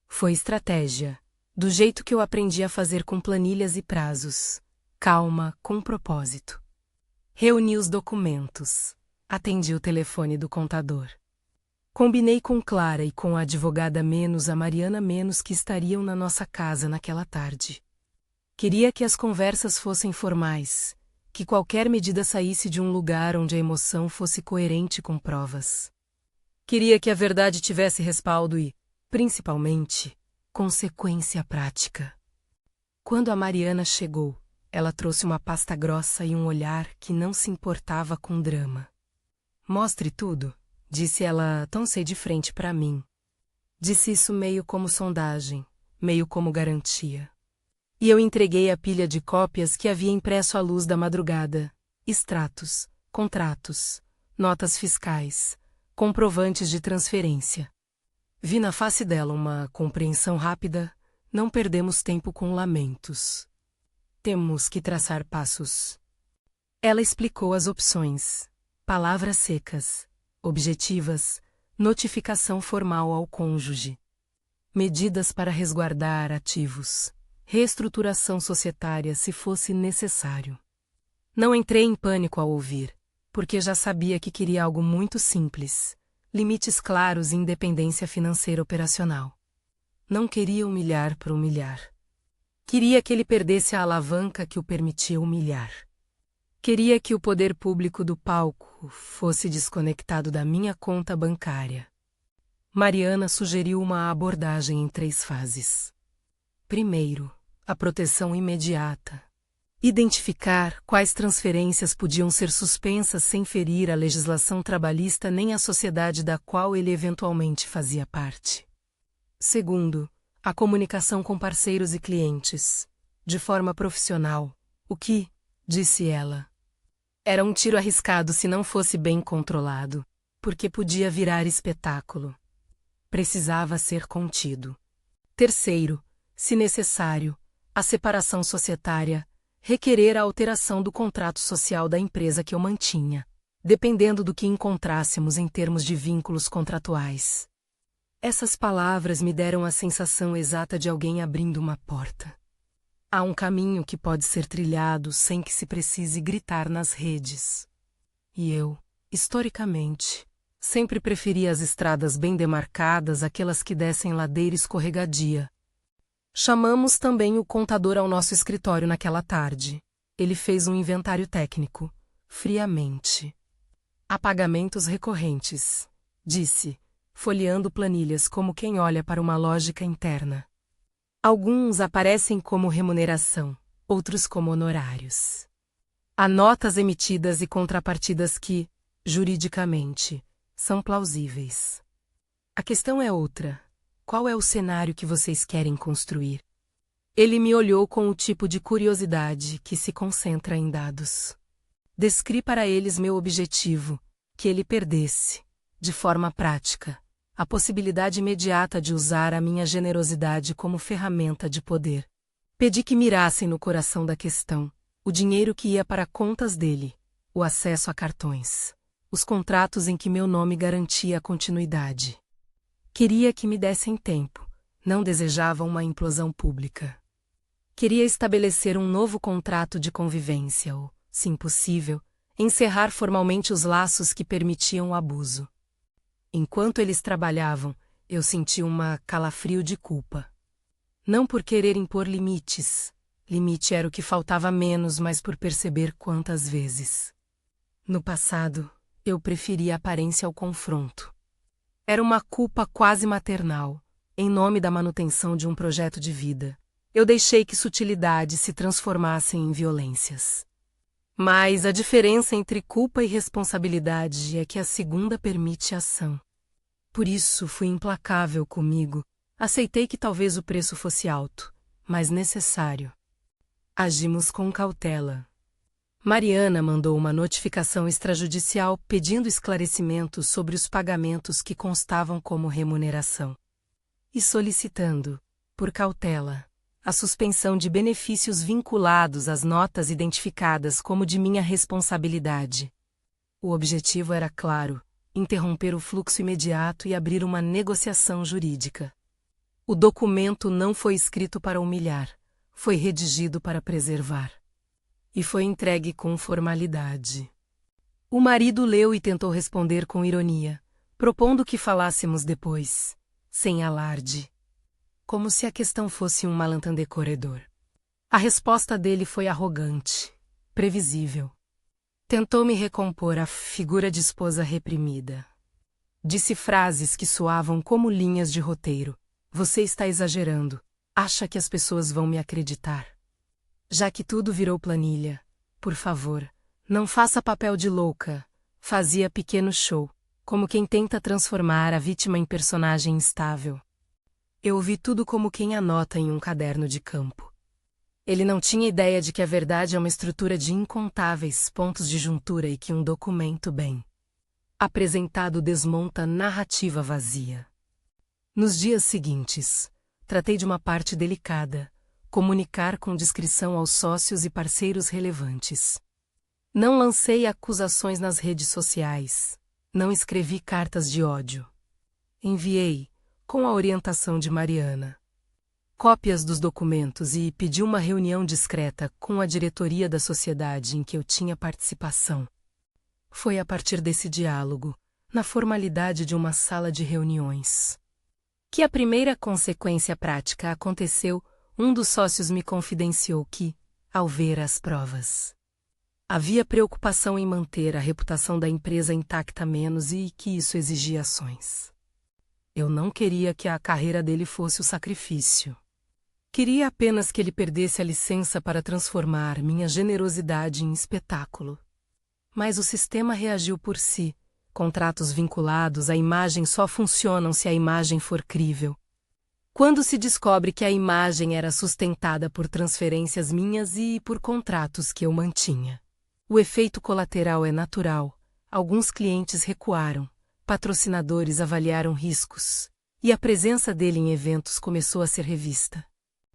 Foi estratégia, do jeito que eu aprendi a fazer com planilhas e prazos. Calma, com propósito. Reuni os documentos. Atendi o telefone do contador. Combinei com Clara e com a advogada menos a Mariana menos que estariam na nossa casa naquela tarde. Queria que as conversas fossem formais, que qualquer medida saísse de um lugar onde a emoção fosse coerente com provas. Queria que a verdade tivesse respaldo e, principalmente, consequência prática. Quando a Mariana chegou, Ela trouxe uma pasta grossa e um olhar que não se importava com drama. Mostre tudo, disse ela tão sei de frente para mim. Disse isso meio como sondagem, meio como garantia. E eu entreguei a pilha de cópias que havia impresso à luz da madrugada. Extratos, contratos, notas fiscais, comprovantes de transferência. Vi na face dela uma compreensão rápida. Não perdemos tempo com lamentos. Temos que traçar passos. Ela explicou as opções. Palavras secas, objetivas, notificação formal ao cônjuge. Medidas para resguardar ativos. Reestruturação societária se fosse necessário. Não entrei em pânico ao ouvir, porque já sabia que queria algo muito simples. Limites claros e independência financeira operacional. Não queria humilhar por humilhar. Queria que ele perdesse a alavanca que o permitia humilhar. Queria que o poder público do palco fosse desconectado da minha conta bancária. Mariana sugeriu uma abordagem em 3 fases. Primeiro, a proteção imediata. Identificar quais transferências podiam ser suspensas sem ferir a legislação trabalhista nem a sociedade da qual ele eventualmente fazia parte. Segundo, a comunicação com parceiros e clientes, de forma profissional, o que, disse ela, era um tiro arriscado se não fosse bem controlado, porque podia virar espetáculo. Precisava ser contido. Terceiro, se necessário, a separação societária, requerer a alteração do contrato social da empresa que eu mantinha, dependendo do que encontrássemos em termos de vínculos contratuais. Essas palavras me deram a sensação exata de alguém abrindo uma porta. Há um caminho que pode ser trilhado sem que se precise gritar nas redes. E eu, historicamente, sempre preferi as estradas bem demarcadas àquelas que descem ladeira escorregadia. Chamamos também o contador ao nosso escritório naquela tarde. Ele fez um inventário técnico, friamente. Há pagamentos recorrentes, disse, folheando planilhas como quem olha para uma lógica interna. Alguns aparecem como remuneração, outros como honorários. Há notas emitidas e contrapartidas que, juridicamente, são plausíveis. A questão é outra. Qual é o cenário que vocês querem construir? Ele me olhou com o tipo de curiosidade que se concentra em dados. Descrevi para eles meu objetivo, que ele perdesse, de forma prática, a possibilidade imediata de usar a minha generosidade como ferramenta de poder. Pedi que mirassem no coração da questão, o dinheiro que ia para contas dele, o acesso a cartões, os contratos em que meu nome garantia a continuidade. Queria que me dessem tempo, não desejava uma implosão pública. Queria estabelecer um novo contrato de convivência ou, se possível, encerrar formalmente os laços que permitiam o abuso. Enquanto eles trabalhavam, eu senti uma calafrio de culpa. Não por querer impor limites. Limite era o que faltava menos, mas por perceber quantas vezes. No passado, eu preferia a aparência ao confronto. Era uma culpa quase maternal, em nome da manutenção de um projeto de vida. Eu deixei que sutilidades se transformassem em violências. Mas a diferença entre culpa e responsabilidade é que a segunda permite ação. Por isso fui implacável comigo. Aceitei que talvez o preço fosse alto, mas necessário. Agimos com cautela. Mariana mandou uma notificação extrajudicial pedindo esclarecimentos sobre os pagamentos que constavam como remuneração. E solicitando, por cautela, a suspensão de benefícios vinculados às notas identificadas como de minha responsabilidade. O objetivo era claro, interromper o fluxo imediato e abrir uma negociação jurídica. O documento não foi escrito para humilhar, foi redigido para preservar. E foi entregue com formalidade. O marido leu e tentou responder com ironia, propondo que falássemos depois, sem alarde. Como se a questão fosse um malentendido corredor. A resposta dele foi arrogante, previsível. Tentou me recompor a figura de esposa reprimida. Disse frases que soavam como linhas de roteiro. Você está exagerando. Acha que as pessoas vão me acreditar? Já que tudo virou planilha, por favor, não faça papel de louca. Fazia pequeno show, como quem tenta transformar a vítima em personagem instável. Eu ouvi tudo como quem anota em um caderno de campo. Ele não tinha ideia de que a verdade é uma estrutura de incontáveis pontos de juntura e que um documento bem apresentado desmonta narrativa vazia. Nos dias seguintes, tratei de uma parte delicada: comunicar com discrição aos sócios e parceiros relevantes. Não lancei acusações nas redes sociais. Não escrevi cartas de ódio. Enviei, com a orientação de Mariana, cópias dos documentos e pedi uma reunião discreta com a diretoria da sociedade em que eu tinha participação. Foi a partir desse diálogo, na formalidade de uma sala de reuniões, que a primeira consequência prática aconteceu. Um dos sócios me confidenciou que, ao ver as provas, havia preocupação em manter a reputação da empresa intacta menos e que isso exigia ações. Eu não queria que a carreira dele fosse o sacrifício. Queria apenas que ele perdesse a licença para transformar minha generosidade em espetáculo. Mas o sistema reagiu por si. Contratos vinculados à imagem só funcionam se a imagem for crível. Quando se descobre que a imagem era sustentada por transferências minhas e por contratos que eu mantinha, o efeito colateral é natural. Alguns clientes recuaram, patrocinadores avaliaram riscos, e a presença dele em eventos começou a ser revista.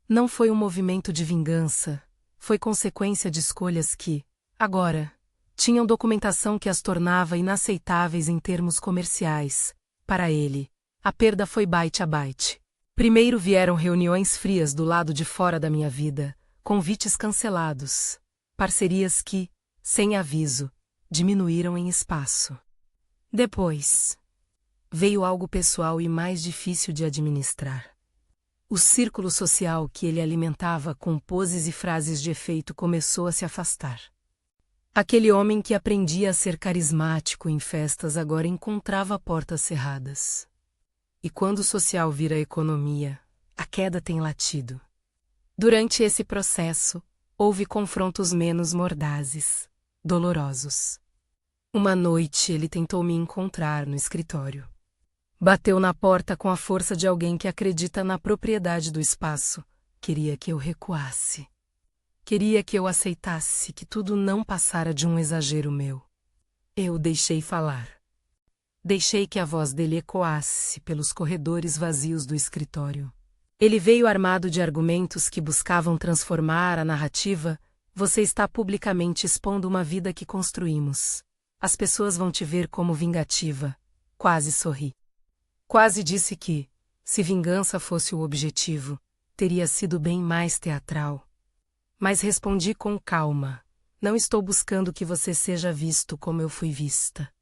Não foi um movimento de vingança, foi consequência de escolhas que, agora, tinham documentação que as tornava inaceitáveis em termos comerciais. Para ele, a perda foi byte a byte. Primeiro vieram reuniões frias do lado de fora da minha vida, convites cancelados, parcerias que, sem aviso, diminuíram em espaço. Depois, veio algo pessoal e mais difícil de administrar. O círculo social que ele alimentava com poses e frases de efeito começou a se afastar. Aquele homem que aprendia a ser carismático em festas agora encontrava portas cerradas. E quando o social vira economia, a queda tem latido. Durante esse processo, houve confrontos menos mordazes, dolorosos. Uma noite ele tentou me encontrar no escritório. Bateu na porta com a força de alguém que acredita na propriedade do espaço. Queria que eu recuasse. Queria que eu aceitasse que tudo não passara de um exagero meu. Eu deixei falar. Deixei que a voz dele ecoasse pelos corredores vazios do escritório. Ele veio armado de argumentos que buscavam transformar a narrativa. Você está publicamente expondo uma vida que construímos. As pessoas vão te ver como vingativa. Quase sorri. Quase disse que, se vingança fosse o objetivo, teria sido bem mais teatral. Mas respondi com calma. Não estou buscando que você seja visto como eu fui vista.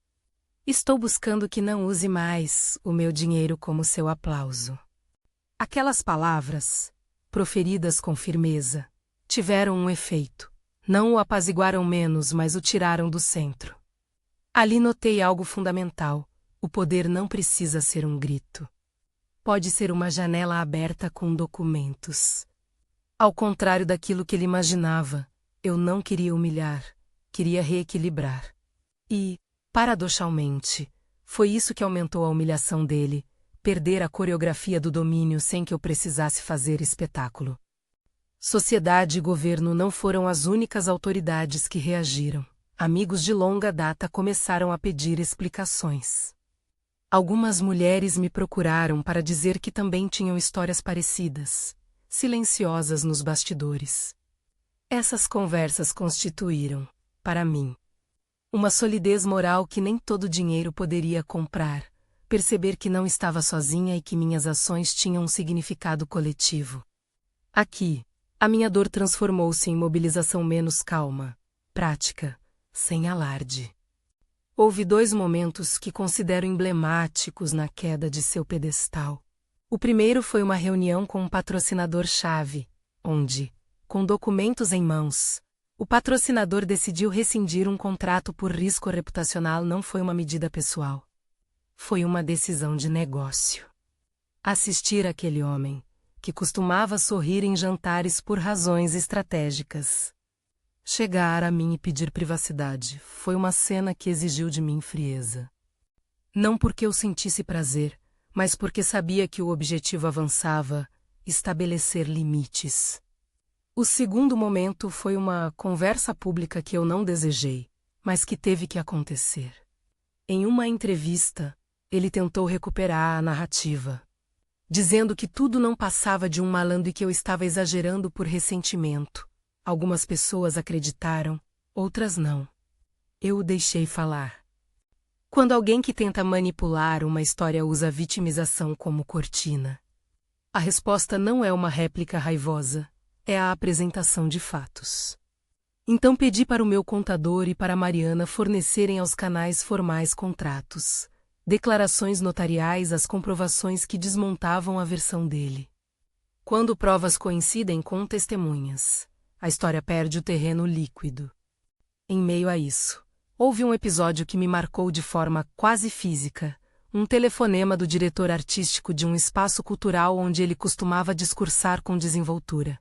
Estou buscando que não use mais o meu dinheiro como seu aplauso. Aquelas palavras, proferidas com firmeza, tiveram um efeito. Não o apaziguaram menos, mas o tiraram do centro. Ali notei algo fundamental. O poder não precisa ser um grito. Pode ser uma janela aberta com documentos. Ao contrário daquilo que ele imaginava, eu não queria humilhar, queria reequilibrar. E, paradoxalmente, foi isso que aumentou a humilhação dele, perder a coreografia do domínio sem que eu precisasse fazer espetáculo. Sociedade e governo não foram as únicas autoridades que reagiram. Amigos de longa data começaram a pedir explicações. Algumas mulheres me procuraram para dizer que também tinham histórias parecidas, silenciosas nos bastidores. Essas conversas constituíram, para mim, uma solidez moral que nem todo dinheiro poderia comprar, perceber que não estava sozinha e que minhas ações tinham um significado coletivo. Aqui, a minha dor transformou-se em mobilização menos calma, prática, sem alarde. Houve 2 momentos que considero emblemáticos na queda de seu pedestal. O primeiro foi uma reunião com um patrocinador-chave, onde, com documentos em mãos, o patrocinador decidiu rescindir um contrato por risco reputacional. Não foi uma medida pessoal. Foi uma decisão de negócio. Assistir aquele homem, que costumava sorrir em jantares por razões estratégicas. Chegar a mim e pedir privacidade foi uma cena que exigiu de mim frieza. Não porque eu sentisse prazer, mas porque sabia que o objetivo avançava, estabelecer limites. O segundo momento foi uma conversa pública que eu não desejei, mas que teve que acontecer. Em uma entrevista, ele tentou recuperar a narrativa, dizendo que tudo não passava de um malandro e que eu estava exagerando por ressentimento. Algumas pessoas acreditaram, outras não. Eu o deixei falar. Quando alguém que tenta manipular uma história usa a vitimização como cortina, a resposta não é uma réplica raivosa, é a apresentação de fatos. Então pedi para o meu contador e para a Mariana fornecerem aos canais formais contratos, declarações notariais, as comprovações que desmontavam a versão dele. Quando provas coincidem com testemunhas, a história perde o terreno líquido. Em meio a isso, houve um episódio que me marcou de forma quase física, um telefonema do diretor artístico de um espaço cultural onde ele costumava discursar com desenvoltura.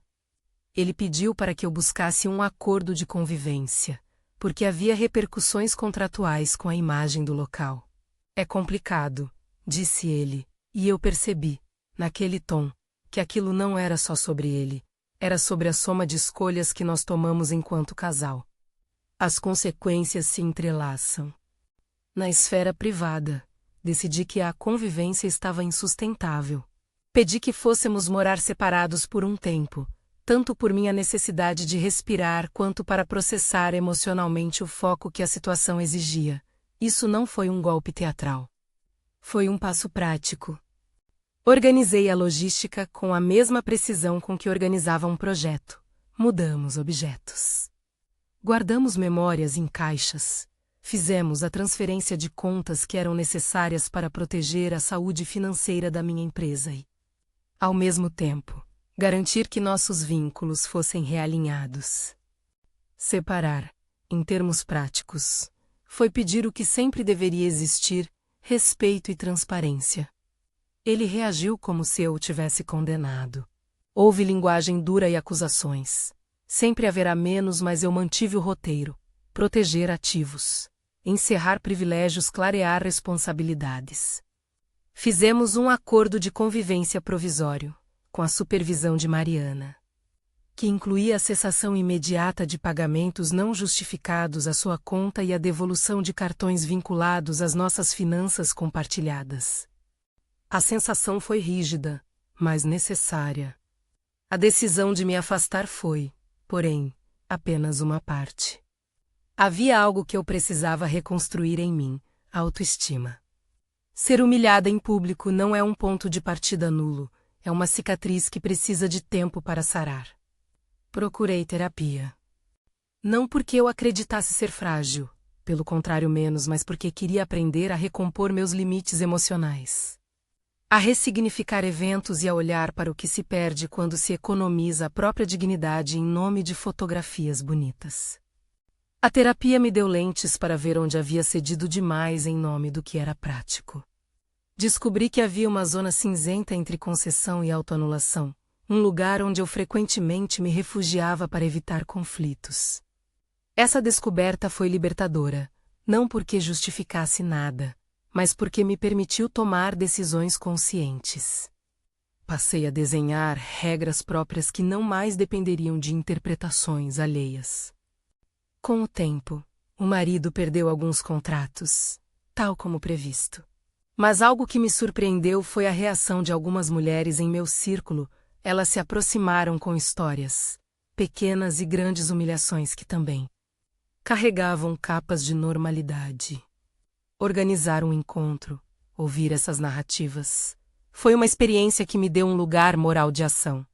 Ele pediu para que eu buscasse um acordo de convivência, porque havia repercussões contratuais com a imagem do local. É complicado, disse ele, e eu percebi, naquele tom, que aquilo não era só sobre ele, era sobre a soma de escolhas que nós tomamos enquanto casal. As consequências se entrelaçam. Na esfera privada, decidi que a convivência estava insustentável. Pedi que fôssemos morar separados por um tempo, tanto por minha necessidade de respirar quanto para processar emocionalmente o foco que a situação exigia. Isso não foi um golpe teatral. Foi um passo prático. Organizei a logística com a mesma precisão com que organizava um projeto. Mudamos objetos. Guardamos memórias em caixas. Fizemos a transferência de contas que eram necessárias para proteger a saúde financeira da minha empresa e, ao mesmo tempo, garantir que nossos vínculos fossem realinhados. Separar, em termos práticos, foi pedir o que sempre deveria existir: respeito e transparência. Ele reagiu como se eu o tivesse condenado. Houve linguagem dura e acusações. Sempre haverá menos, mas eu mantive o roteiro: proteger ativos, encerrar privilégios, clarear responsabilidades. Fizemos um acordo de convivência provisório, com a supervisão de Mariana, que incluía a cessação imediata de pagamentos não justificados à sua conta e a devolução de cartões vinculados às nossas finanças compartilhadas. A sensação foi rígida, mas necessária. A decisão de me afastar foi, porém, apenas uma parte. Havia algo que eu precisava reconstruir em mim: a autoestima. Ser humilhada em público não é um ponto de partida nulo, é uma cicatriz que precisa de tempo para sarar. Procurei terapia. Não porque eu acreditasse ser frágil, pelo contrário menos, mas porque queria aprender a recompor meus limites emocionais. A ressignificar eventos e a olhar para o que se perde quando se economiza a própria dignidade em nome de fotografias bonitas. A terapia me deu lentes para ver onde havia cedido demais em nome do que era prático. Descobri que havia uma zona cinzenta entre concessão e autoanulação, um lugar onde eu frequentemente me refugiava para evitar conflitos. Essa descoberta foi libertadora, não porque justificasse nada, mas porque me permitiu tomar decisões conscientes. Passei a desenhar regras próprias que não mais dependeriam de interpretações alheias. Com o tempo, o marido perdeu alguns contratos, tal como previsto. Mas algo que me surpreendeu foi a reação de algumas mulheres em meu círculo. Elas se aproximaram com histórias, pequenas e grandes humilhações que também carregavam capas de normalidade. Organizar um encontro, ouvir essas narrativas, foi uma experiência que me deu um lugar moral de ação.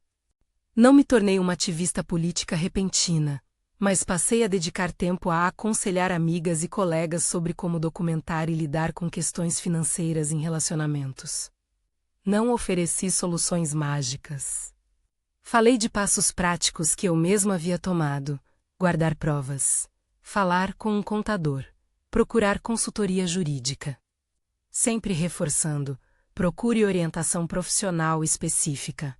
Não me tornei uma ativista política repentina, mas passei a dedicar tempo a aconselhar amigas e colegas sobre como documentar e lidar com questões financeiras em relacionamentos. Não ofereci soluções mágicas. Falei de passos práticos que eu mesma havia tomado: guardar provas, falar com um contador, procurar consultoria jurídica. Sempre reforçando: procure orientação profissional específica.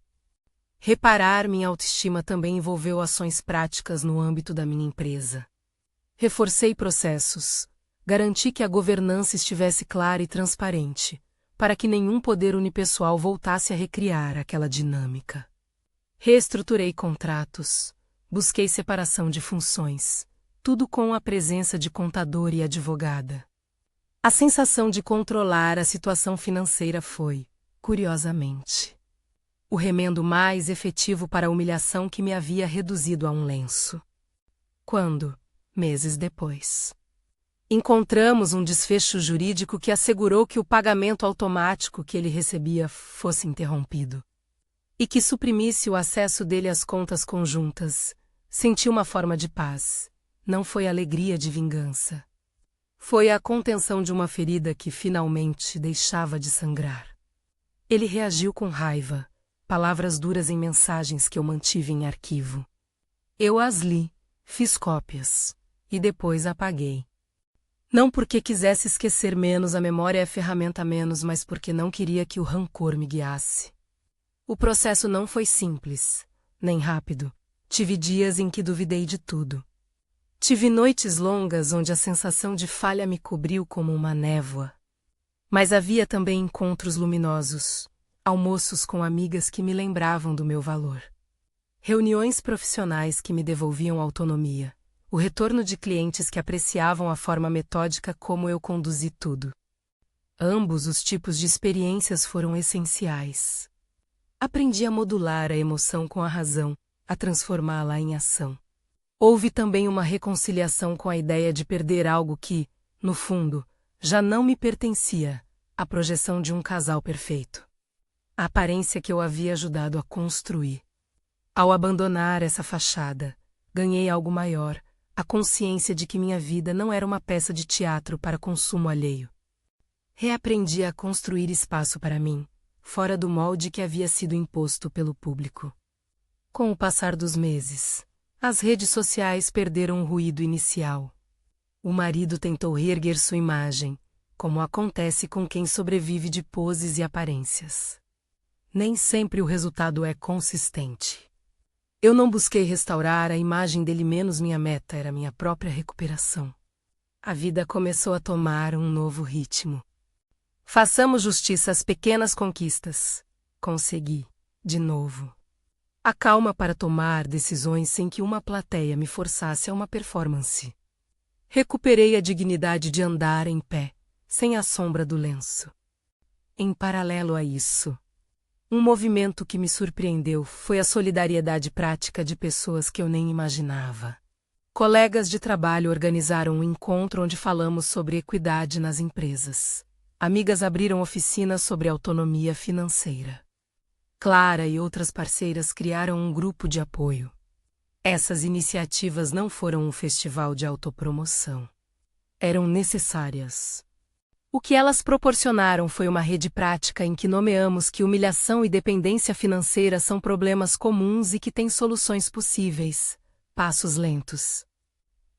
Reparar minha autoestima também envolveu ações práticas no âmbito da minha empresa. Reforcei processos, garanti que a governança estivesse clara e transparente, para que nenhum poder unipessoal voltasse a recriar aquela dinâmica. Reestruturei contratos, busquei separação de funções, tudo com a presença de contador e advogada. A sensação de controlar a situação financeira foi, curiosamente, o remendo mais efetivo para a humilhação que me havia reduzido a um lenço. Quando, meses depois, encontramos um desfecho jurídico que assegurou que o pagamento automático que ele recebia fosse interrompido e que suprimisse o acesso dele às contas conjuntas, senti uma forma de paz. Não foi alegria de vingança. Foi a contenção de uma ferida que finalmente deixava de sangrar. Ele reagiu com raiva, palavras duras em mensagens que eu mantive em arquivo. Eu as li, fiz cópias e depois apaguei. Não porque quisesse esquecer menos, a memória é a ferramenta menos, mas porque não queria que o rancor me guiasse. O processo não foi simples, nem rápido. Tive dias em que duvidei de tudo. Tive noites longas onde a sensação de falha me cobriu como uma névoa. Mas havia também encontros luminosos, almoços com amigas que me lembravam do meu valor. Reuniões profissionais que me devolviam autonomia. O retorno de clientes que apreciavam a forma metódica como eu conduzi tudo. Ambos os tipos de experiências foram essenciais. Aprendi a modular a emoção com a razão, a transformá-la em ação. Houve também uma reconciliação com a ideia de perder algo que, no fundo, já não me pertencia, a projeção de um casal perfeito. A aparência que eu havia ajudado a construir. Ao abandonar essa fachada, ganhei algo maior, a consciência de que minha vida não era uma peça de teatro para consumo alheio. Reaprendi a construir espaço para mim, fora do molde que havia sido imposto pelo público. Com o passar dos meses, as redes sociais perderam o ruído inicial. O marido tentou reerguer sua imagem, como acontece com quem sobrevive de poses e aparências. Nem sempre o resultado é consistente. Eu não busquei restaurar a imagem dele, menos minha meta era minha própria recuperação. A vida começou a tomar um novo ritmo. Façamos justiça às pequenas conquistas. Consegui, de novo. A calma para tomar decisões sem que uma plateia me forçasse a uma performance. Recuperei a dignidade de andar em pé, sem a sombra do lenço. Em paralelo a isso, um movimento que me surpreendeu foi a solidariedade prática de pessoas que eu nem imaginava. Colegas de trabalho organizaram um encontro onde falamos sobre equidade nas empresas. Amigas abriram oficinas sobre autonomia financeira. Clara e outras parceiras criaram um grupo de apoio. Essas iniciativas não foram um festival de autopromoção. Eram necessárias. O que elas proporcionaram foi uma rede prática em que nomeamos que humilhação e dependência financeira são problemas comuns e que têm soluções possíveis, passos lentos,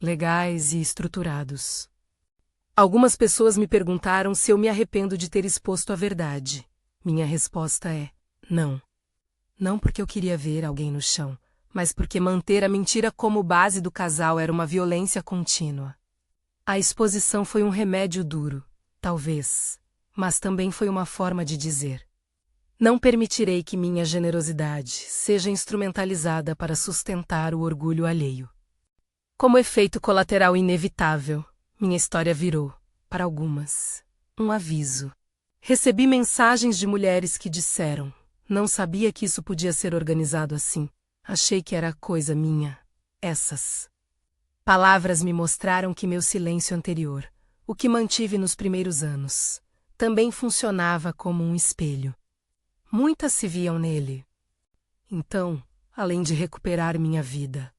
legais e estruturados. Algumas pessoas me perguntaram se eu me arrependo de ter exposto a verdade. Minha resposta é: não. Não porque eu queria ver alguém no chão, mas porque manter a mentira como base do casal era uma violência contínua. A exposição foi um remédio duro, talvez, mas também foi uma forma de dizer: não permitirei que minha generosidade seja instrumentalizada para sustentar o orgulho alheio. Como efeito colateral inevitável, minha história virou, para algumas, um aviso. Recebi mensagens de mulheres que disseram: não sabia que isso podia ser organizado assim. Achei que era coisa minha. Essas palavras me mostraram que meu silêncio anterior, o que mantive nos primeiros anos, também funcionava como um espelho. Muitas se viam nele. Então, além de recuperar minha vida,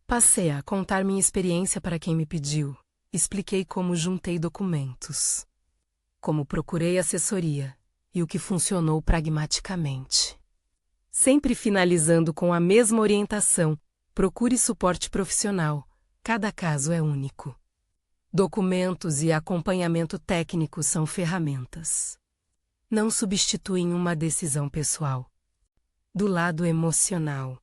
passei a contar minha experiência para quem me pediu. Expliquei como juntei documentos, como procurei assessoria e o que funcionou pragmaticamente. Sempre finalizando com a mesma orientação: procure suporte profissional, cada caso é único. Documentos e acompanhamento técnico são ferramentas. Não substituem uma decisão pessoal. Do lado emocional.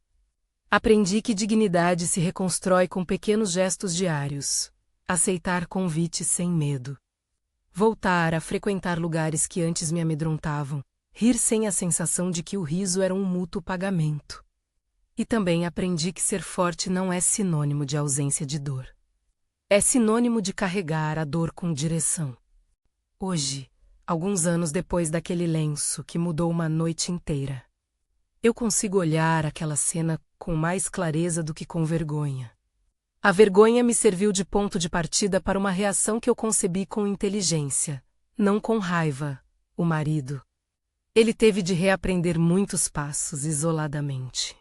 Aprendi que dignidade se reconstrói com pequenos gestos diários. Aceitar convites sem medo. Voltar a frequentar lugares que antes me amedrontavam. Rir sem a sensação de que o riso era um mútuo pagamento. E também aprendi que ser forte não é sinônimo de ausência de dor. É sinônimo de carregar a dor com direção. Hoje, alguns anos depois daquele lenço que mudou uma noite inteira, eu consigo olhar aquela cena com mais clareza do que com vergonha. A vergonha me serviu de ponto de partida para uma reação que eu concebi com inteligência, não com raiva, o marido. Ele teve de reaprender muitos passos isoladamente.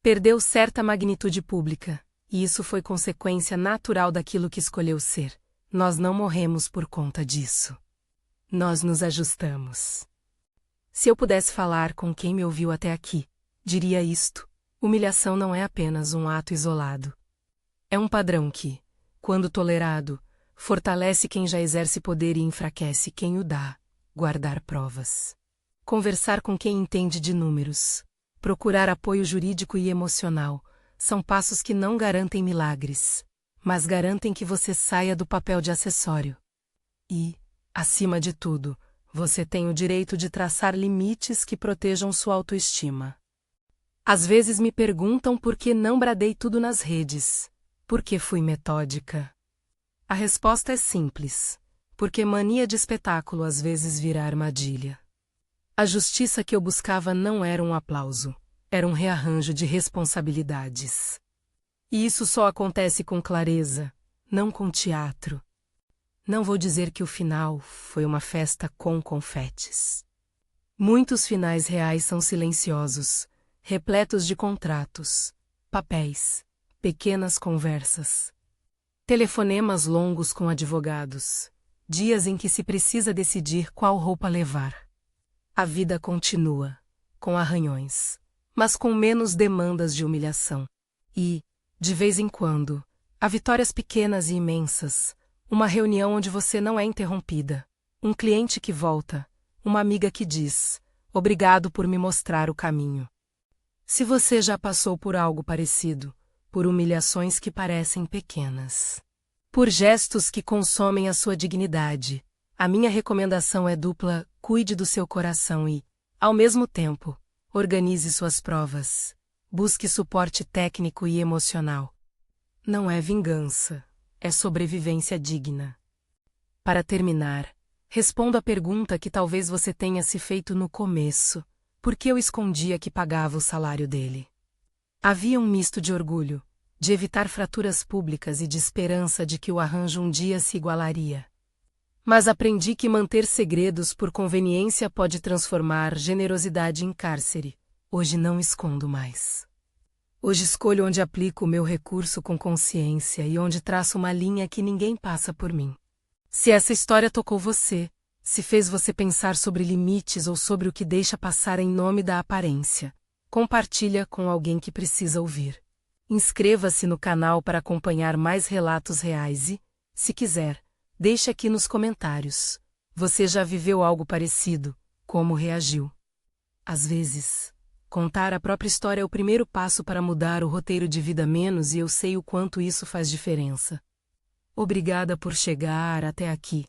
Perdeu certa magnitude pública, e isso foi consequência natural daquilo que escolheu ser. Nós não morremos por conta disso. Nós nos ajustamos. Se eu pudesse falar com quem me ouviu até aqui, diria isto: humilhação não é apenas um ato isolado. É um padrão que, quando tolerado, fortalece quem já exerce poder e enfraquece quem o dá. Guardar provas. Conversar com quem entende de números. Procurar apoio jurídico e emocional. São passos que não garantem milagres, mas garantem que você saia do papel de acessório. E, acima de tudo, você tem o direito de traçar limites que protejam sua autoestima. Às vezes me perguntam por que não bradei tudo nas redes. Por que fui metódica? A resposta é simples. Porque mania de espetáculo às vezes vira armadilha. A justiça que eu buscava não era um aplauso. Era um rearranjo de responsabilidades. E isso só acontece com clareza, não com teatro. Não vou dizer que o final foi uma festa com confetes. Muitos finais reais são silenciosos, repletos de contratos, papéis, pequenas conversas, telefonemas longos com advogados, dias em que se precisa decidir qual roupa levar. A vida continua, com arranhões, mas com menos demandas de humilhação. E, de vez em quando, há vitórias pequenas e imensas, uma reunião onde você não é interrompida, um cliente que volta, uma amiga que diz: "Obrigado por me mostrar o caminho." Se você já passou por algo parecido, por humilhações que parecem pequenas, por gestos que consomem a sua dignidade, a minha recomendação é dupla: cuide do seu coração e, ao mesmo tempo, organize suas provas. Busque suporte técnico e emocional. Não é vingança, é sobrevivência digna. Para terminar, respondo à pergunta que talvez você tenha se feito no começo: por que eu escondia que pagava o salário dele? Havia um misto de orgulho, de evitar fraturas públicas e de esperança de que o arranjo um dia se igualaria. Mas aprendi que manter segredos por conveniência pode transformar generosidade em cárcere. Hoje não escondo mais. Hoje escolho onde aplico o meu recurso com consciência e onde traço uma linha que ninguém passa por mim. Se essa história tocou você, se fez você pensar sobre limites ou sobre o que deixa passar em nome da aparência, compartilha com alguém que precisa ouvir. Inscreva-se no canal para acompanhar mais relatos reais e, se quiser, deixe aqui nos comentários. Você já viveu algo parecido? Como reagiu? Às vezes, contar a própria história é o primeiro passo para mudar o roteiro de vida menos, e eu sei o quanto isso faz diferença. Obrigada por chegar até aqui.